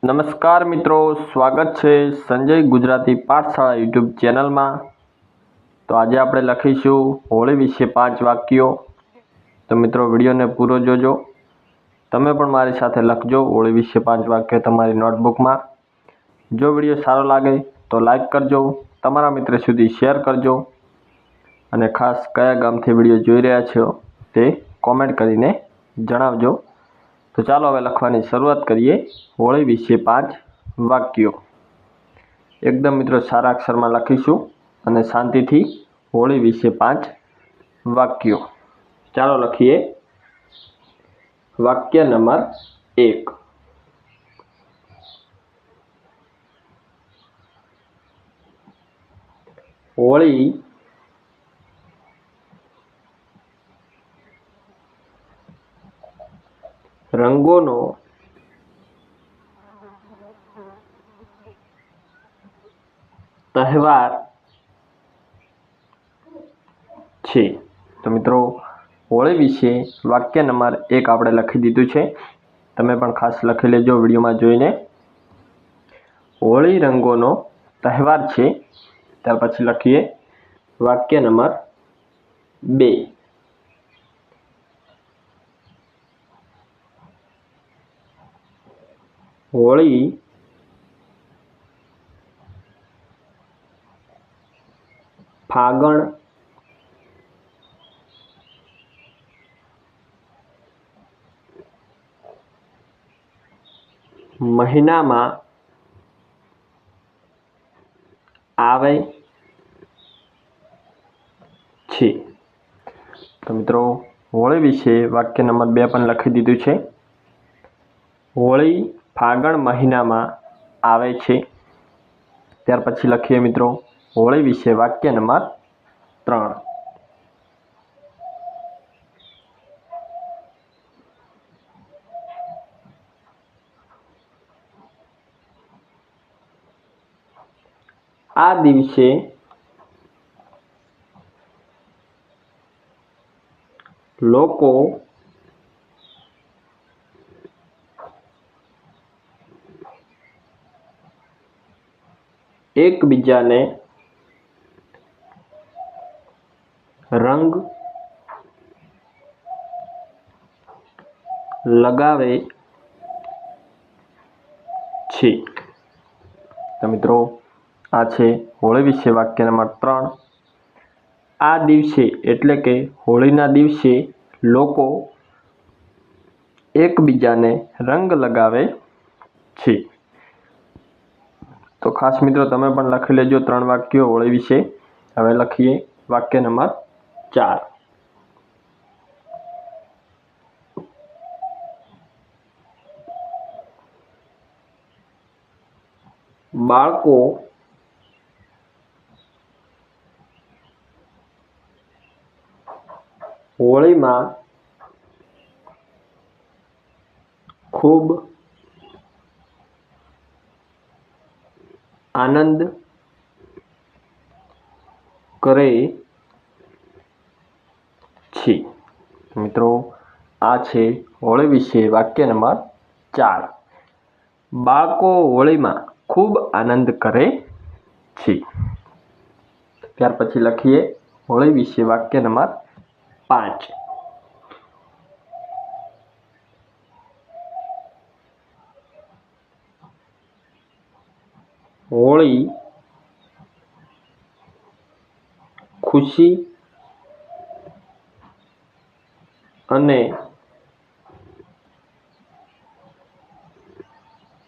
નમસ્કાર મિત્રો, સ્વાગત છે સંજય ગુજરાતી પાઠશાળા યુટ્યુબ ચેનલમાં। તો આજે આપણે લખીશું હોળી વિશે 5 વાક્યો। તો મિત્રો વિડીયોને પૂરો જોજો। તમે પણ મારી સાથે લખજો હોળી વિશે 5 વાક્યો તમારી નોટબુકમાં। જો વિડીયો સારો લાગે તો લાઈક કરજો, તમારા મિત્ર સુધી શેર કરજો અને ખાસ કયા ગામથી વિડીયો જોઈ રહ્યા છો તે કોમેન્ટ કરીને જણાવજો। તો ચાલો હવે લખવાની શરૂઆત કરીએ। હોળી વિશે 5 વાક્યો। એકદમ મિત્રો સારા અક્ષરમાં લખીશું અને શાંતિથી હોળી વિશે 5 વાક્યો। ચાલો લખીએ। વાક્ય નંબર 1। હોળી રંગોનો તહેવાર છે। તો મિત્રો હોળી વિશે વાક્ય નંબર 1 આપણે લખી દીધું છે। તમે પણ ખાસ લખી લેજો વિડીયોમાં જોઈને। હોળી રંગોનો તહેવાર છે। ત્યાર પછી લખીએ વાક્ય નંબર 2। હોળી ફાગણ મહિનામાં આવે છે। તો મિત્રો હોળી વિશે વાક્ય નંબર 2 પણ લખી દીધું છે। હોળી ફાગણ મહિનામાં આવે છે। ત્યાર પછી લખીએ મિત્રો હોળી વિશે વાક્ય નંબર 3। આ દિવસે લોકો એકબીજાને રંગ લગાવે છે। તો મિત્રો આ છે હોળી વિશે વાક્ય નંબર 3। આ દિવસે એટલે કે હોળીના દિવસે લોકો એકબીજાને રંગ લગાવે છે। તો ખાસ મિત્રો તમે પણ લખી લેજો 3 વાક્યો હોળી વિશે। હવે લખીએ વાક્ય નંબર 4। બાળકો હોળીમાં ખૂબ આનંદ કરે છે। મિત્રો આ છે હોળી વિશે વાક્ય નંબર 4। બાળકો હોળીમાં ખૂબ આનંદ કરે છે। ત્યાર પછી લખીએ હોળી વિશે વાક્ય નંબર 5। હોળી ખુશી અને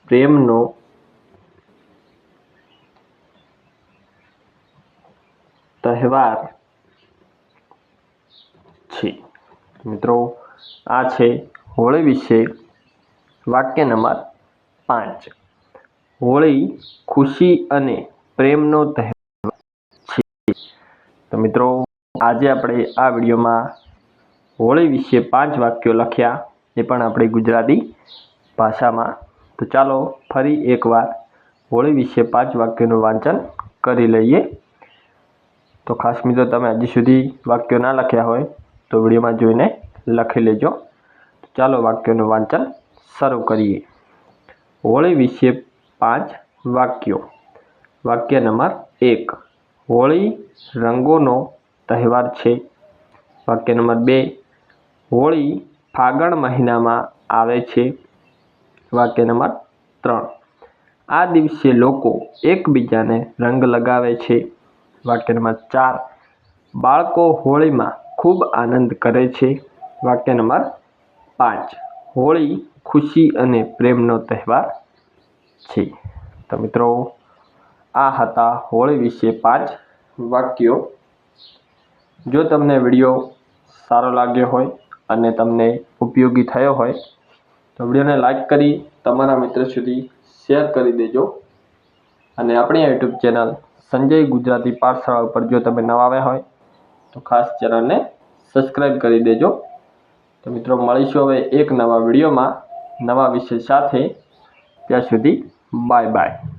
પ્રેમનો તહેવાર છે। મિત્રો આ છે હોળી વિશે વાક્ય નંબર 5। હોળી ખુશી અને પ્રેમનો તહેવાર છે। તો મિત્રો આજે આપણે આ વિડીયોમાં હોળી વિશે 5 વાક્યો લખ્યા, એ પણ આપણી ગુજરાતી ભાષામાં। તો ચાલો ફરી એકવાર હોળી વિશે 5 વાક્યોનું વાંચન કરી લઈએ। તો ખાસ મિત્રો તમે હજી સુધી વાક્યો ના લખ્યા હોય તો વિડીયોમાં જોઈને લખી લેજો। ચાલો વાક્યોનું વાંચન શરૂ કરીએ। હોળી વિશે 5 વાક્યો. વાક્ય નંબર 1. હોળી રંગોનો તહેવાર છે. વાક્ય નંબર 2. હોળી ફાગણ મહિનામાં આવે છે. વાક્ય નંબર 3. આ દિવસે લોકો એકબીજાને રંગ લગાવે છે. વાક્ય નંબર 4. બાળકો હોળીમાં ખૂબ આનંદ કરે છે. વાક્ય નંબર 5. હોળી ખુશી અને પ્રેમનો તહેવાર છે. તો મિત્રો, આ હતા હોળી વિશે 5 વાક્યો. જો તમને વિડીયો સારો લાગ્યો હોય અને તમને ઉપયોગી થયો હોય તો વિડીયોને લાઈક કરી તમારા મિત્રો સુધી શેર કરી દેજો. અને આપણી યુટ્યુબ ચેનલ સંજય ગુજરાતી પાઠશાળા ઉપર જો તમે નવા આવ્યા હોય તો ખાસ ચેનલને સબસ્ક્રાઈબ કરી દેજો. તો મિત્રો, મળીશું હવે એક નવા વિડીયોમાં નવા વિષય સાથે. ત્યાં સુધી બાય બાય.